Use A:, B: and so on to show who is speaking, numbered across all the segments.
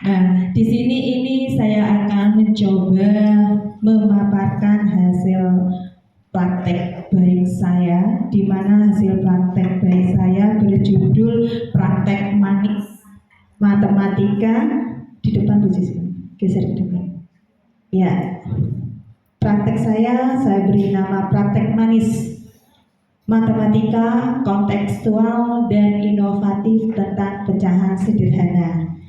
A: Nah, di sini ini saya akan mencoba memaparkan hasil praktek baik saya, di mana hasil praktek baik saya berjudul praktek manis matematika. Di depan posisi geser ke depan. Ya, praktek saya beri nama praktek manis matematika kontekstual dan inovatif tentang pecahan sederhana.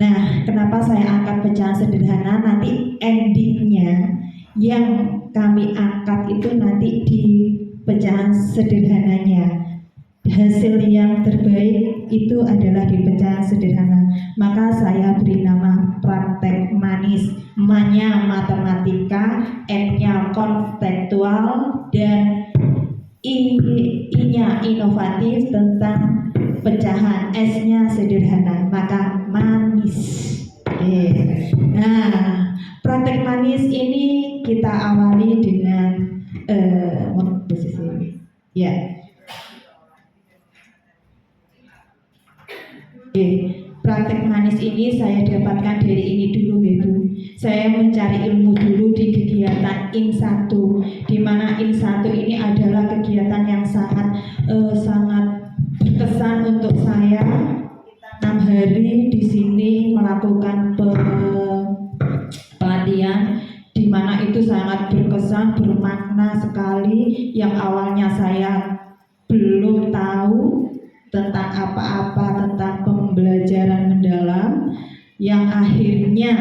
A: Nah, kenapa saya angkat pecahan sederhana? Nanti endingnya yang kami angkat itu nanti di pecahan sederhananya. Hasil yang terbaik itu adalah di pecahan sederhana. Maka saya beri nama praktek manis. M-nya matematika, N-nya kontekstual, dan I-nya inovatif tentang pecahan, S-nya sederhana, maka manis. Oke. Nah, praktek manis ini kita awali dengan posisi ya. Oke. Praktek manis ini saya dapatkan dari ini dulu, Bu. Saya mencari ilmu dulu di kegiatan IN1, di mana IN1 ini adalah kegiatan yang sangat berkesan untuk saya. 6 hari di sini melakukan pelatihan, di mana itu sangat berkesan, bermakna sekali. Yang awalnya saya belum tahu tentang apa-apa tentang pembelajaran mendalam, yang akhirnya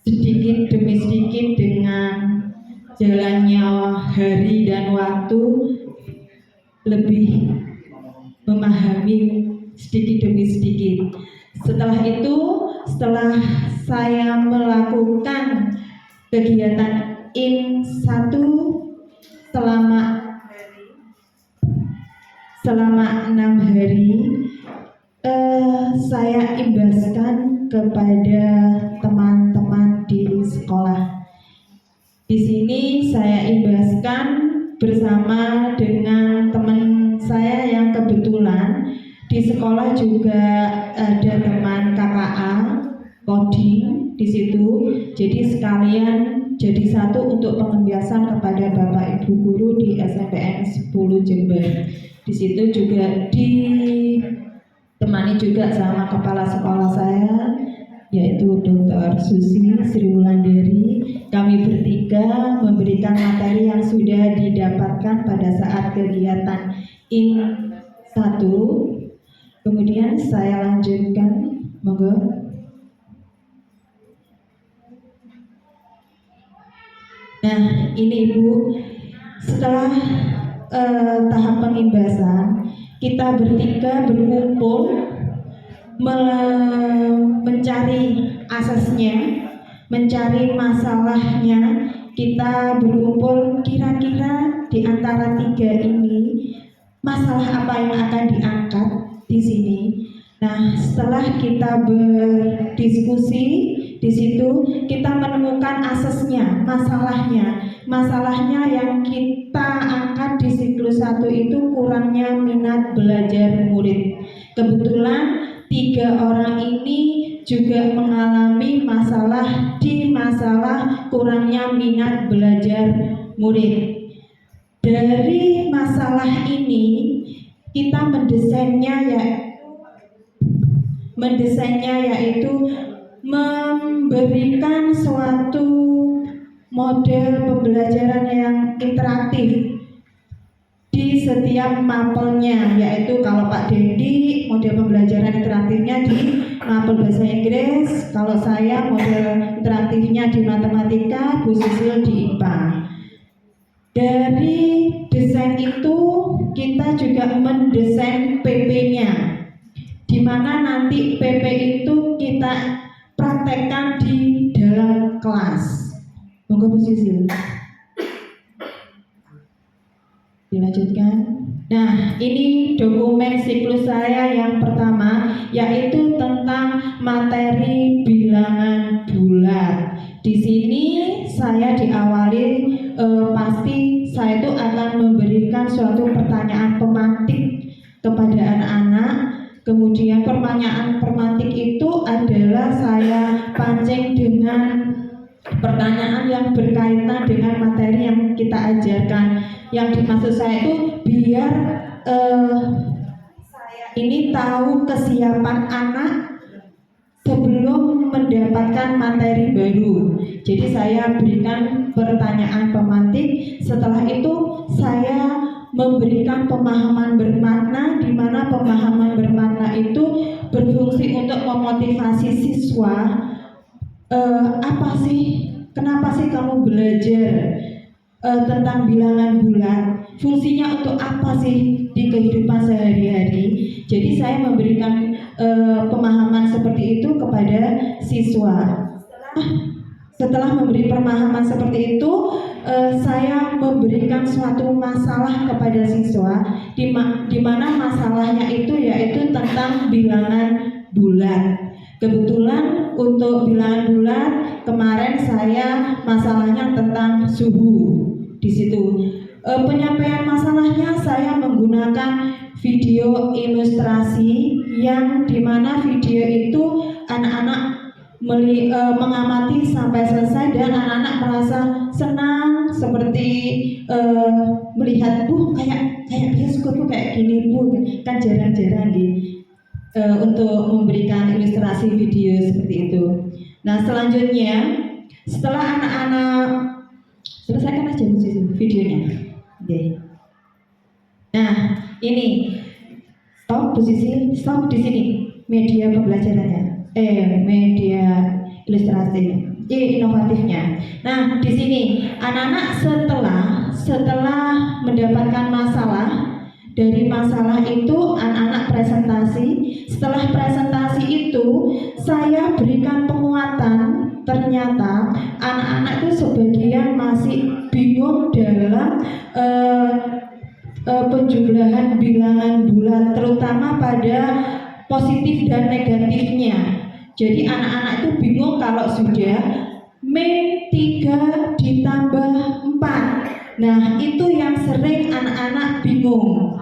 A: sedikit demi sedikit dengan jalannya hari dan waktu lebih memahami sedikit demi sedikit. Setelah itu, setelah saya melakukan kegiatan IN1 selama 6 hari, saya imbaskan kepada teman-teman di sekolah. Di sini saya imbaskan bersama dengan teman saya yang kebetulan di sekolah juga ada teman KKA coding di situ. Jadi sekalian jadi satu untuk pengembiasan kepada Bapak Ibu guru di SMPN 10 Jember. Di situ juga ditemani juga sama kepala sekolah saya, yaitu Dr. Susi Sri Wulandari. Kami bertiga memberikan materi yang sudah didapatkan pada saat kegiatan IN1. Kemudian saya lanjutkan, monggo. Nah, ini Ibu, setelah tahap pengimbasan, kita bertiga berkumpul mencari asesnya, mencari masalahnya. Kita berkumpul kira-kira di antara 3 ini masalah apa yang akan diangkat di sini. Nah, setelah kita berdiskusi di situ, kita menemukan asesnya, masalahnya yang kita angkat di siklus 1 itu kurangnya minat belajar murid. Kebetulan 3 orang ini juga mengalami masalah kurangnya minat belajar murid. Dari masalah ini kita mendesainnya yaitu memberikan suatu model pembelajaran yang interaktif di setiap mapelnya, yaitu kalau Pak Dendi model pembelajaran interaktifnya di mapel bahasa Inggris, kalau saya model interaktifnya di matematika, Bu Sisil di IPA. Dari desain itu kita juga mendesain PP-nya, di mana nanti PP itu kita praktekkan di dalam kelas. Monggo Bu Sisil dilanjutkan. Nah, ini dokumen siklus saya yang pertama, yaitu tentang materi bilangan bulat. Di sini saya diawali pasti saya itu akan memberikan suatu pertanyaan pemantik kepada anak-anak. Kemudian pertanyaan pemantik itu ada adalah saya pancing dengan pertanyaan yang berkaitan dengan materi yang kita ajarkan. Yang dimaksud saya itu biar saya ini tahu kesiapan anak sebelum mendapatkan materi baru. Jadi saya berikan pertanyaan pemantik, setelah itu saya memberikan pemahaman bermakna, di mana pemahaman bermakna itu berfungsi untuk memotivasi siswa. Apa sih, kenapa sih kamu belajar tentang bilangan bulat? Fungsinya untuk apa sih di kehidupan sehari-hari? Jadi saya memberikan pemahaman seperti itu kepada siswa. Setelah memberi pemahaman seperti itu, saya memberikan suatu masalah kepada siswa, di mana masalahnya itu yaitu tentang bilangan bulat. Kebetulan untuk bilangan bulat kemarin saya masalahnya tentang suhu di situ. Penyampaian masalahnya saya menggunakan video ilustrasi yang dimana video itu anak-anak mengamati sampai selesai dan anak-anak merasa senang seperti melihat kayak bioskop kayak gini Bu, kan jarang-jarang gitu. Untuk memberikan ilustrasi video seperti itu. Nah selanjutnya setelah anak-anak selesaikan aja videonya. Okay. Nah ini stop di sini media pembelajarannya, media ilustrasi, inovatifnya. Nah di sini anak-anak setelah mendapatkan masalah. Dari masalah itu anak-anak presentasi. Setelah presentasi itu saya berikan penguatan. Ternyata anak-anak itu sebagian masih bingung dalam penjumlahan bilangan bulat, terutama pada positif dan negatifnya. Jadi anak-anak itu bingung kalau sudah min 3 ditambah 4. Nah itu yang sering anak-anak bingung.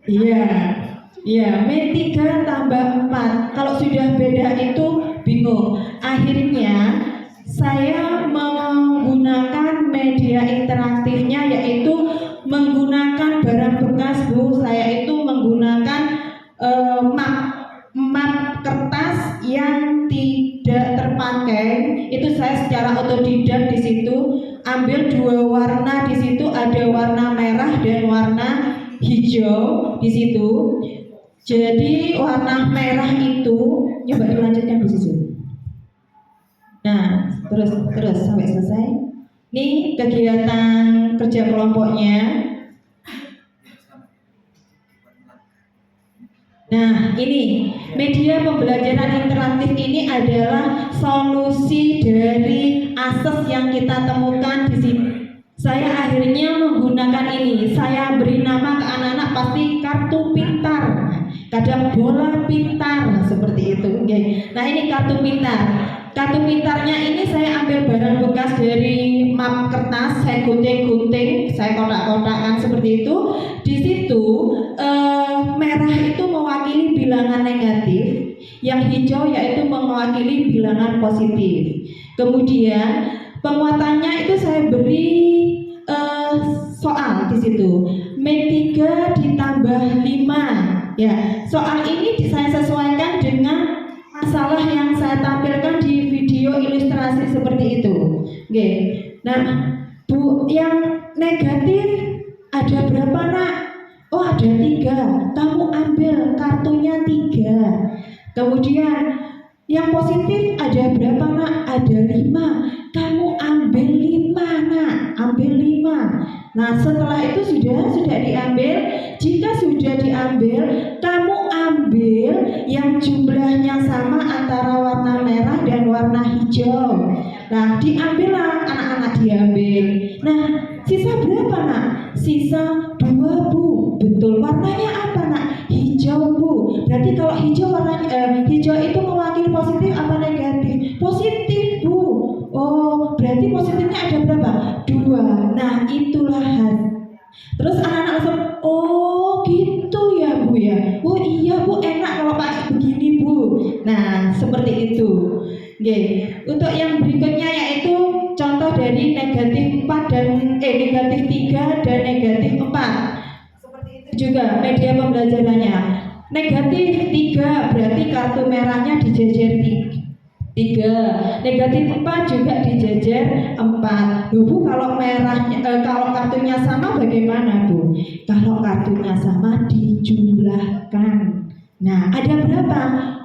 A: Iya, min 3 tambah 4. Kalau sudah beda itu bingung. Akhirnya saya menggunakan media interaktifnya, yaitu menggunakan barang bekas Bu. Saya itu menggunakan map kertas yang tidak terpakai. Itu saya secara otodidak di situ ambil 2 warna di situ, ada warna merah dan warna hijau di situ. Jadi warna merah itu coba dilanjutkan di situ. Nah, terus sampai selesai. Ini kegiatan kerja kelompoknya. Nah, ini media pembelajaran interaktif ini adalah solusi dari akses yang kita temukan di sini. Saya akhirnya menggunakan ini. Saya beri nama ke anak-anak pasti kartu pintar, kadang bola pintar, seperti itu. Okay. Nah, ini kartu pintar. Kartu pintarnya ini saya ambil barang bekas dari map kertas, saya gunting-gunting, saya kotak-kotakkan seperti itu. Di situ merah itu mewakili bilangan negatif, yang hijau yaitu mewakili bilangan positif. Kemudian penguatannya itu saya beri soal di situ. Min 3 ditambah 5. Ya, soal ini saya sesuaikan dengan masalah yang saya tampilkan di video ilustrasi seperti itu. Oke. Nah, Bu, yang negatif ada berapa nak? Oh, ada 3. Kamu ambil kartunya 3. Kemudian yang positif ada berapa nak? Ada 5. Kamu ambil 5 nak. Ambil 5. Nah, setelah itu sudah diambil. Jika sudah diambil, kamu ambil yang jumlahnya sama antara warna merah dan warna hijau. Nah, diambillah anak-anak diambil. Nah, sisa berapa nak? Sisa 2 Bu. Betul. Warnanya apa nak? Hijau Bu. Berarti kalau hijau hijau itu mewakili positif apa negatif? Positif Bu. Oh, berarti positifnya ada berapa? 2. Nah, itulah terus anak-anak langsung, oh gitu ya Bu ya. Oh iya Bu, enak kalau pakai begini Bu. Nah, seperti Oke, untuk yang berikutnya yaitu contoh dari negatif 4 dan negatif 3 dan negatif 4. Seperti itu juga media pembelajarannya. Negatif 3 berarti kartu merahnya dijejer 3. Negatif 4 juga dijejer 4. Loh, Bu, kalau merahnya kalau kartunya sama bagaimana, Bu? Kalau kartunya sama dijumlahkan. Nah, ada berapa?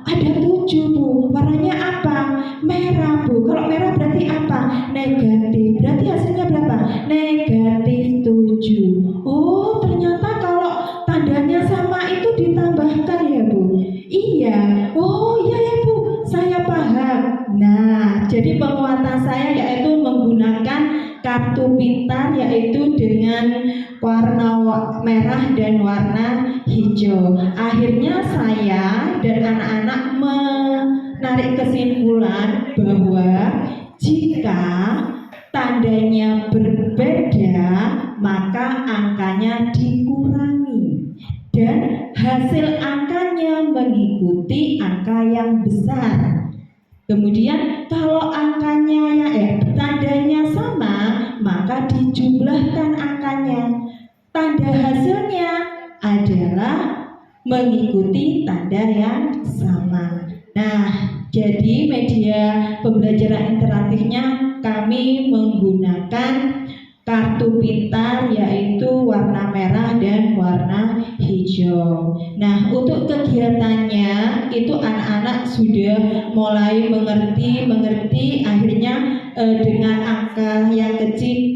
A: Ada 7, Bu. Warnanya apa? Merah, Bu. Kalau merah berarti apa? Negatif. Berarti hasilnya berapa? Negatif 7. Oh, ternyata kalau tandanya sama itu ditambahkan ya, Bu. Iya. Oh, iya ya, Bu. Saya paham. Nah, jadi penguatan saya yaitu menggunakan kartu pintar yaitu dengan warna merah dan warna hijau. Akhirnya saya dan anak-anak menarik kesimpulan bahwa jika tandanya berbeda maka angkanya dikurangi dan hasil angkanya mengikuti angka yang besar. Kemudian kalau angkanya tandanya sama maka dijumlahkan angkanya. Tanda hasilnya adalah mengikuti tanda yang sama. Nah, jadi media pembelajaran interaktifnya kami menggunakan kartu pintar yaitu warna merah dan warna hijau. Nah, untuk kegiatannya itu anak-anak sudah mulai mengerti akhirnya dengan angka yang kecil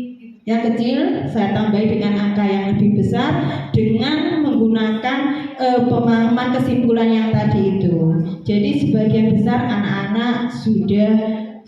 A: saya tambahi dengan angka yang lebih besar dengan menggunakan pemahaman kesimpulan yang tadi itu. Jadi sebagian besar anak-anak sudah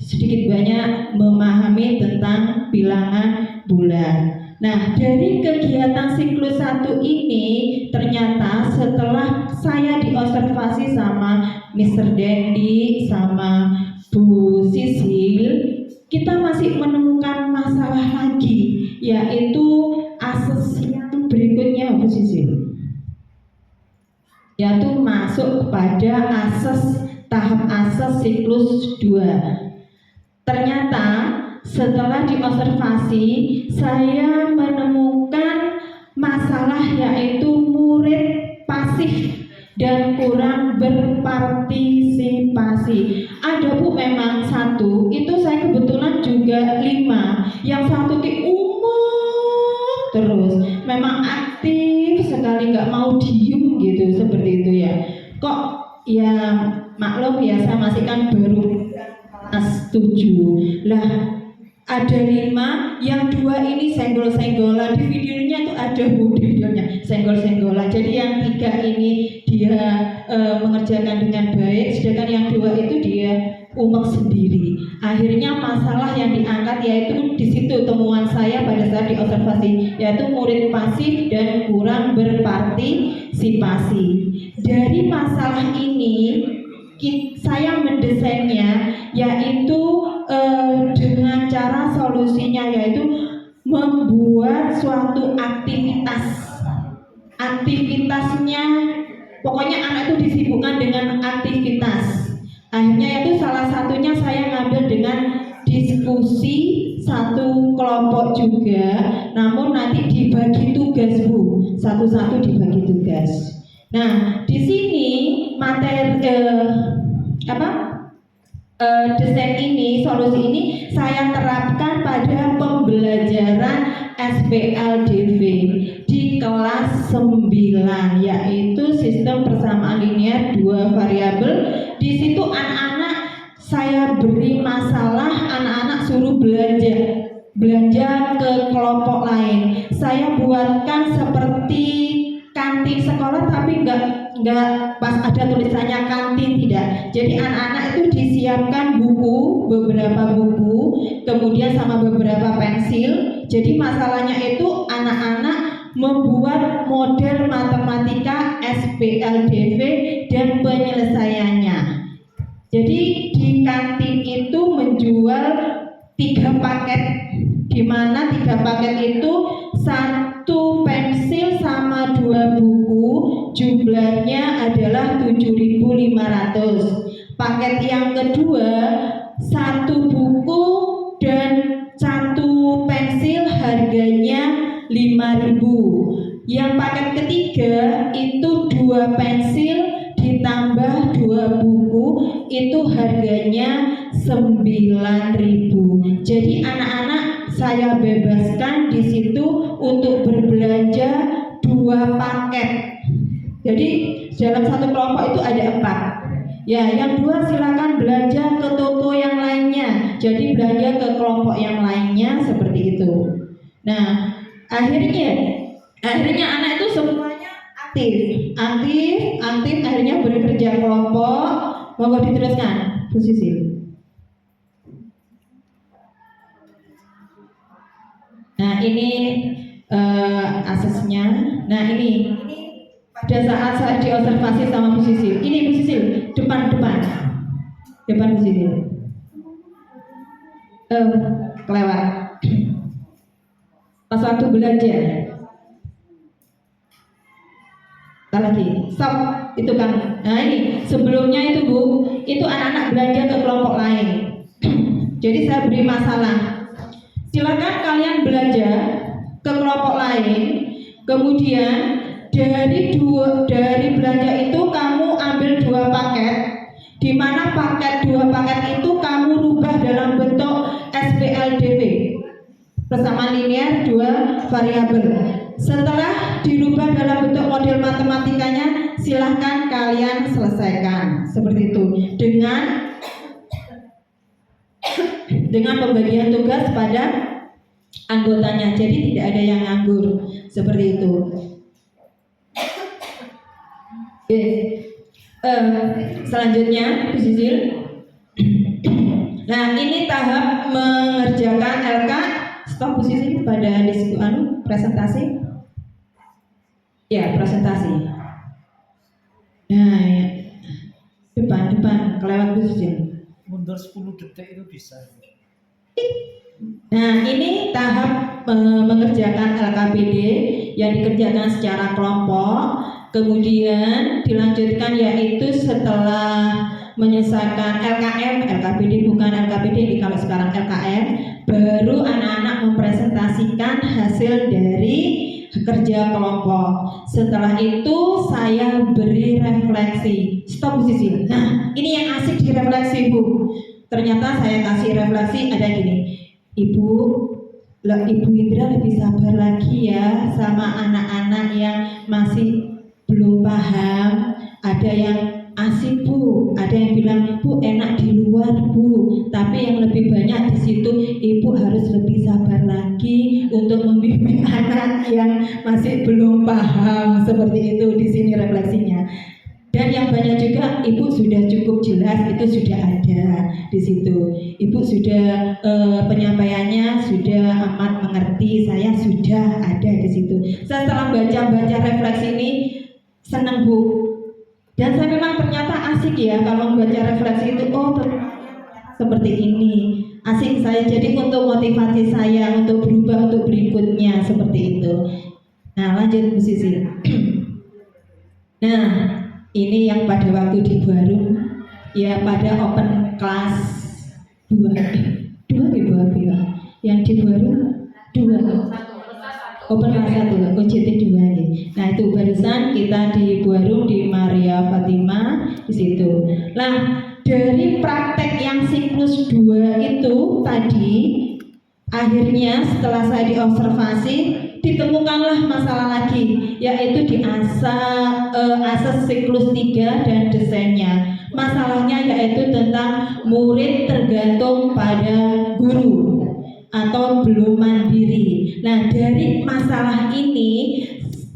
A: sedikit banyak memahami tentang bilangan bulan. Nah, dari kegiatan siklus 1 ini ternyata setelah saya diobservasi sama Mr. Dendi sama Bu Sisil, kita masih menemukan masalah lagi, yaitu akses yang berikutnya, Bu Sisil, yaitu masuk kepada tahap akses siklus 2. Ternyata setelah diobservasi saya menemukan masalah yaitu murid pasif dan kurang berpartisipasi. Ada, Bu, memang 1 itu saya kebetulan juga 5, yang 1 terus memang aktif sekali, nggak mau diem gitu, seperti itu ya. Kok ya maklum ya, saya masih kan baru kelas 7 lah, ada 5, yang 2 ini senggol-senggolan. Di videonya tuh ada, Bu, di videonya senggol-senggolan. Jadi yang 3 ini dia mengerjakan dengan baik, sedangkan yang 2 itu dia umek sendiri. Akhirnya masalah yang diangkat yaitu di situ temuan saya pada saat diobservasi, yaitu murid pasif dan kurang berpartisipasi. Dari masalah ini saya mendesainnya yaitu dengan cara solusinya yaitu membuat suatu aktivitasnya, pokoknya anak itu disibukkan dengan aktivitas. Akhirnya itu salah satunya saya ngambil dengan diskusi satu kelompok juga, namun nanti dibagi tugas, Bu, satu-satu dibagi tugas. Nah, di sini materi desain ini, solusi ini saya terapkan pada pembelajaran SPLDV di kelas 9, yaitu sistem persamaan linear 2 variabel. Di situ anak-anak saya beri masalah, anak-anak suruh belanja ke kelompok lain. Saya buatkan seperti kantin sekolah, tapi enggak pas ada tulisannya kantin, tidak. Jadi anak-anak itu disiapkan beberapa buku, kemudian sama beberapa pensil. Jadi masalahnya itu anak-anak membuat model matematika SPLDV dan penyelesaiannya. Jadi di kantin itu menjual 3 paket, di mana 3 paket itu 1 pensil sama 2 buku, jumlahnya adalah 7.500. Paket yang kedua satu buku dan satu pensil harganya 5.000. Yang paket ketiga itu 2 pensil ditambah 2 buku itu harganya 9.000. Jadi anak-anak saya bebaskan di situ untuk berbelanja 2 paket. Jadi dalam satu kelompok itu ada 4. Ya, yang 2 silakan belanja ke toko yang lainnya. Jadi belanja ke kelompok yang lainnya seperti itu. Nah, akhirnya anak itu semuanya aktif, akhirnya bekerja kelompok. Monggo diteruskan, Bu Sisil. Nah, ini asesnya. Nah, ini pada saat saya diobservasi sama Bu Sisil. Ini Bu Sisil, depan Bu Sisil. Kelewat. Pas waktu belanja. Lagi, stop, itu kan. Nah ini sebelumnya itu Bu, itu anak-anak belanja ke kelompok lain. Jadi saya beri masalah. Silakan kalian belanja ke kelompok lain. Kemudian dari belanja itu kamu ambil 2 paket, di mana 2 paket itu kamu rubah dalam bentuk SPLDW bersama linear 2 variabel. Setelah dirubah dalam bentuk model matematikanya, silahkan kalian selesaikan seperti itu dengan pembagian tugas pada anggotanya. Jadi tidak ada yang nganggur seperti itu. Oke. Selanjutnya, Bu Sisil. Nah, ini tahap mengerjakan LK. Stop Bu Sisil pada presentasi. Ya, presentasi. Nah, ya. Depan, kelewat Bu Sisil.
B: Mundur 10 detik itu bisa.
A: Nah, ini tahap mengerjakan LKPD yang dikerjakan secara kelompok. Kemudian dilanjutkan yaitu setelah menyelesaikan LKPD bukan LKPD, kalau sekarang LKM, baru anak-anak mempresentasikan hasil dari kerja kelompok. Setelah itu saya beri refleksi. Stop Bu Sisil. Nah, ini yang asik direfleksi Bu. Ternyata saya kasih refleksi ada gini. Ibu Indra lebih sabar lagi ya sama anak-anak yang masih belum paham. Ada yang asik Bu, ada yang bilang Bu enak di luar Bu, tapi yang lebih banyak di situ Ibu harus lebih sabar lagi untuk membimbing anak yang masih belum paham. Seperti itu di sini refleksinya. Dan yang banyak juga Ibu sudah cukup jelas, itu sudah ada di situ. Ibu sudah penyampaiannya sudah amat mengerti, saya sudah ada di situ. Saya setelah baca refleksi ini senang Bu. Dan saya memang ternyata asik ya kalau membaca refleksi itu. Oh ternyata seperti ini. Asik saya, jadi untuk motivasi saya untuk berubah untuk berikutnya seperti itu. Nah lanjut Bu Sisil. Nah ini yang pada waktu di Baru ya, pada open class 2 yang di Baru 2 open class 1 OJT 2 ya. Nah itu barusan kita di Baru di Maria Fatima di situ. Nah dari praktek yang siklus 2 itu tadi, akhirnya setelah saya diobservasi ditemukanlah masalah lagi, yaitu di asas siklus 3 dan desainnya. Masalahnya yaitu tentang murid tergantung pada guru atau belum mandiri. Nah dari masalah ini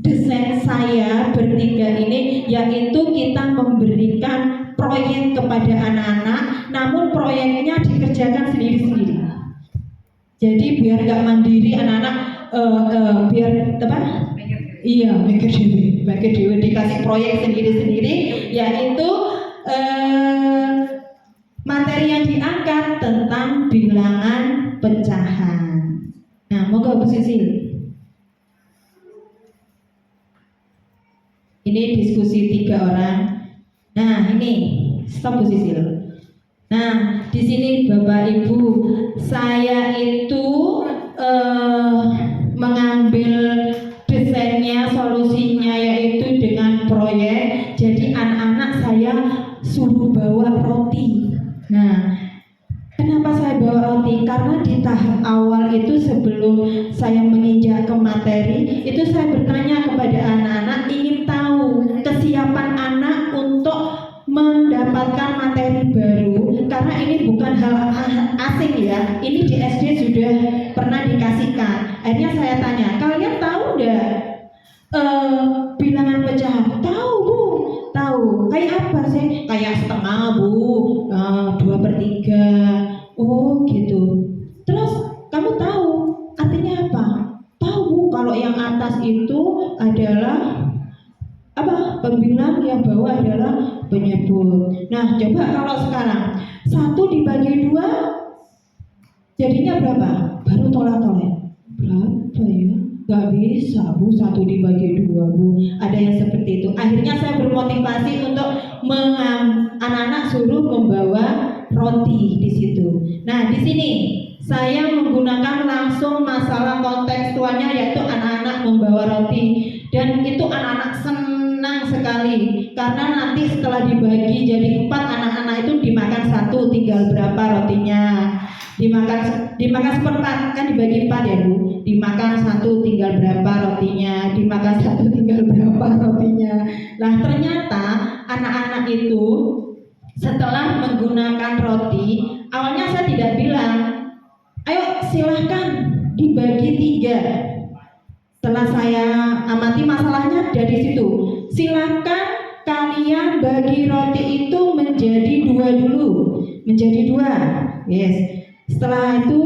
A: desain saya bertiga ini yaitu kita memberikan proyek kepada anak-anak, namun proyeknya dikerjakan sendiri-sendiri. Jadi biar nggak mandiri anak-anak, biar apa? Iya, mikir dewe dikasih proyek sendiri-sendiri, yaitu materi yang diangkat tentang bilangan pecahan. Nah, moga Bu Sisil. Ini diskusi 3 orang. Nah, ini stop Bu Sisil. Nah, di sini Bapak Ibu, saya itu mengambil desainnya, solusinya yaitu dengan proyek. Jadi anak-anak saya suruh bawa roti. Nah, kenapa saya bawa roti? Karena di tahap awal itu sebelum saya menginjak ke materi, itu saya bertanya kepada anak-anak, ingin tahu kesiapan anak untuk mendapatkan materi baru, karena ini bukan hal asing ya, ini di SD sudah pernah dikasihkan. Akhirnya saya tanya, kalian tahu enggak bilangan pecahan? Tahu Bu, tahu. Kayak apa sih? Kayak setengah Bu, 2/3. Oh gitu. Terus kamu tahu artinya apa? Tahu Bu, kalau yang atas itu adalah apa? Pembilang, yang bawah adalah penyebut. Nah, coba kalau sekarang 1 dibagi 2 jadinya berapa? Baru tolak-tolak. Berapa ya? Gak bisa Bu, 1 dibagi 2 Bu. Ada yang seperti itu. Akhirnya saya bermotivasi untuk anak-anak suruh membawa roti di situ. Nah, di sini saya menggunakan langsung masalah kontekstualnya, yaitu anak-anak membawa roti, dan itu anak-anak senang sekali karena nanti setelah dibagi jadi 4, anak-anak itu dimakan 1, tinggal berapa rotinya, dimakan seperempat, kan dibagi 4 ya Bu, dimakan 1 tinggal berapa rotinya, dimakan 1 tinggal berapa rotinya. Nah, ternyata anak-anak itu setelah menggunakan roti, awalnya saya tidak bilang, ayo silahkan dibagi 3. Setelah saya amati masalahnya dari situ, silahkan kalian bagi roti itu menjadi 2 dulu, menjadi 2. Yes. Setelah itu,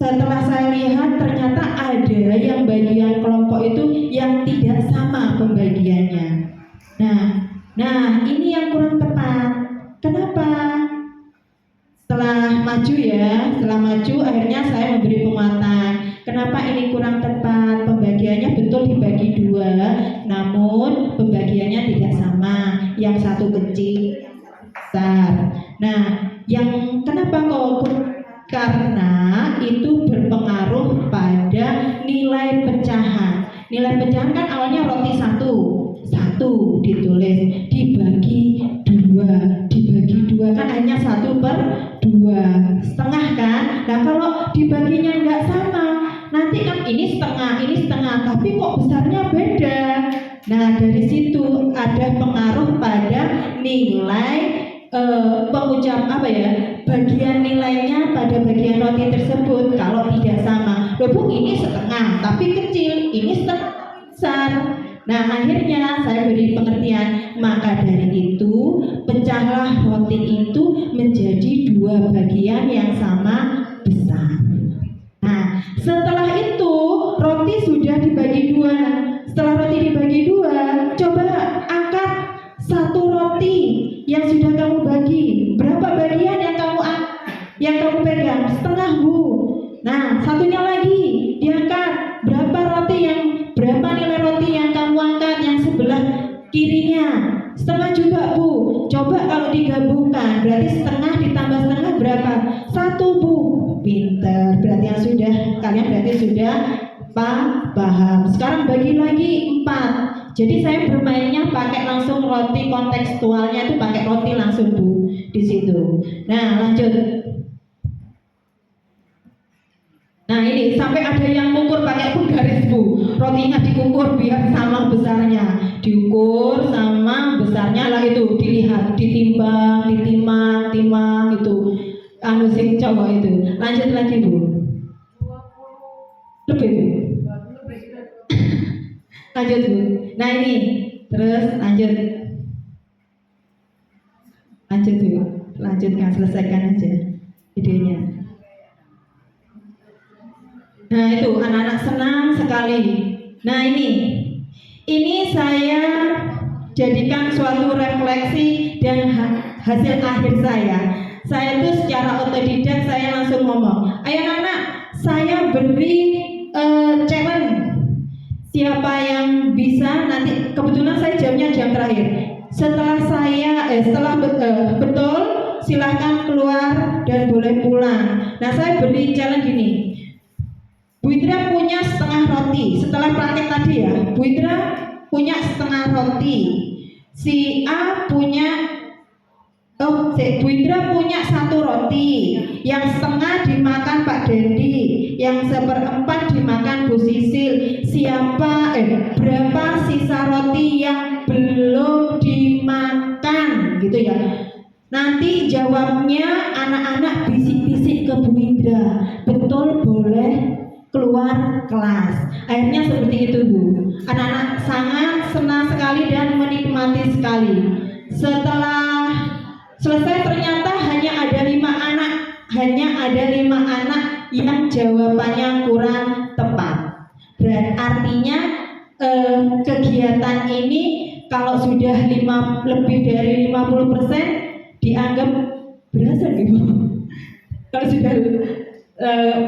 A: setelah saya lihat ternyata ada yang bagian kelompok itu yang tidak sama pembagiannya. Nah, ini yang kurang tepat. Kenapa? Setelah maju akhirnya saya memberi penguatan. Kenapa ini kurang tepat? Pembagiannya betul dibagi 2, namun pembagiannya tidak sama. Yang 1 kecil, yang 1 besar. Nah, yang kenapa kok? Karena itu berpengaruh pada nilai pecahan. Nilai pecahan kan awalnya roti 1 ditulis, dibagi 2 kan hanya 1/2, setengah kan. Nah, kalau dibaginya nggak sama, nanti kan ini setengah, tapi kok besarnya beda. Nah, dari situ ada pengaruh pada nilai bagian nilainya pada bagian roti tersebut. Kalau tidak sama, loh Bu, ini setengah tapi kecil, ini setengah besar. Nah, akhirnya saya beri pengertian, maka dari itu pecahlah roti itu menjadi 2 bagian yang sama besar. Nah, setelah itu roti sudah dibagi 2. Setelah roti dibagi 2, coba angkat 1 roti yang sudah kamu bagi. Berapa bagian yang kamu pegang? Setengah Bu. Nah, satunya lagi diangkat. Berapa nilai roti yang kamu angkat yang sebelah kirinya? Setengah juga Bu. Coba kalau digabungkan, berarti setengah ditambah setengah berapa? 1 Bu. Pinter. Kalian berarti sudah paham. Sekarang bagi lagi 4. Jadi saya bermainnya pakai langsung roti, kontekstualnya itu pakai roti langsung Bu di situ. Nah, lanjut. Nah, ini sampai ada yang mengukur pakai penggaris Bu. Rotinya diukur biar sama besarnya. Diukur sama besarnya lah, itu dilihat, ditimbang itu. Sing cowok itu. Lanjut lagi Bu. Lebih Bu. Lanjut Bu. Nah, ini terus lanjut Bu. Lanjutkan, selesaikan aja videonya. Nah, itu anak-anak senang sekali. Nah, ini saya jadikan suatu refleksi dan hasil akhir saya. Saya itu secara otodidak saya langsung ngomong, ayo anak-anak, saya beri challenge. Siapa yang bisa, nanti kebetulan saya jamnya jam terakhir. Setelah betul silahkan keluar dan boleh pulang. Nah, saya beri challenge gini. Bu Indra punya setengah roti. Setelah praktek tadi ya, Bu Indra punya setengah roti. Si A punya Bu Indra punya satu roti, yang setengah dimakan Pak Dendi, yang seperempat dimakan Bu Sisil. Berapa sisa roti yang belum dimakan, gitu ya. Nanti jawabnya anak-anak bisik-bisik ke Bu Indra, betul boleh keluar kelas. Akhirnya seperti itu Bu. Anak-anak sangat senang sekali dan menikmati sekali. Setelah selesai ternyata hanya ada 5 anak yang jawabannya kurang tepat. Dan artinya kegiatan ini kalau sudah lebih dari 50% dianggap berhasil gitu. Kalau sudah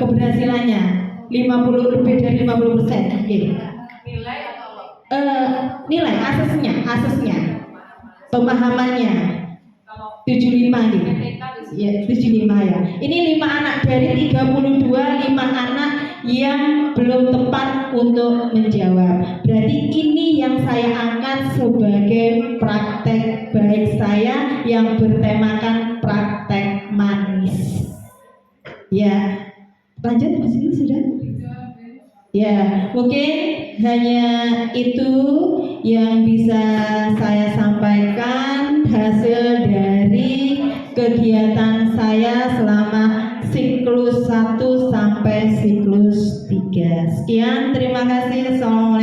A: keberhasilannya lebih dari 50% gitu.
C: Nilai atau
A: Nilai asesnya pemahamannya
C: kalau
A: 75 gitu.
C: TK bisa
A: Ya, 75 ya. Ini 5 anak dari 32, 5 anak yang belum tepat untuk menjawab. Berarti ini yang saya angkat sebagai praktek baik saya yang bertemakan praktek manis. Ya, lanjut Mas ini sudah? Ya, mungkin hanya itu yang bisa saya sampaikan hasil dari kegiatan saya selama siklus 1 sampai siklus 3. Sekian, terima kasih. Assalamualaikum.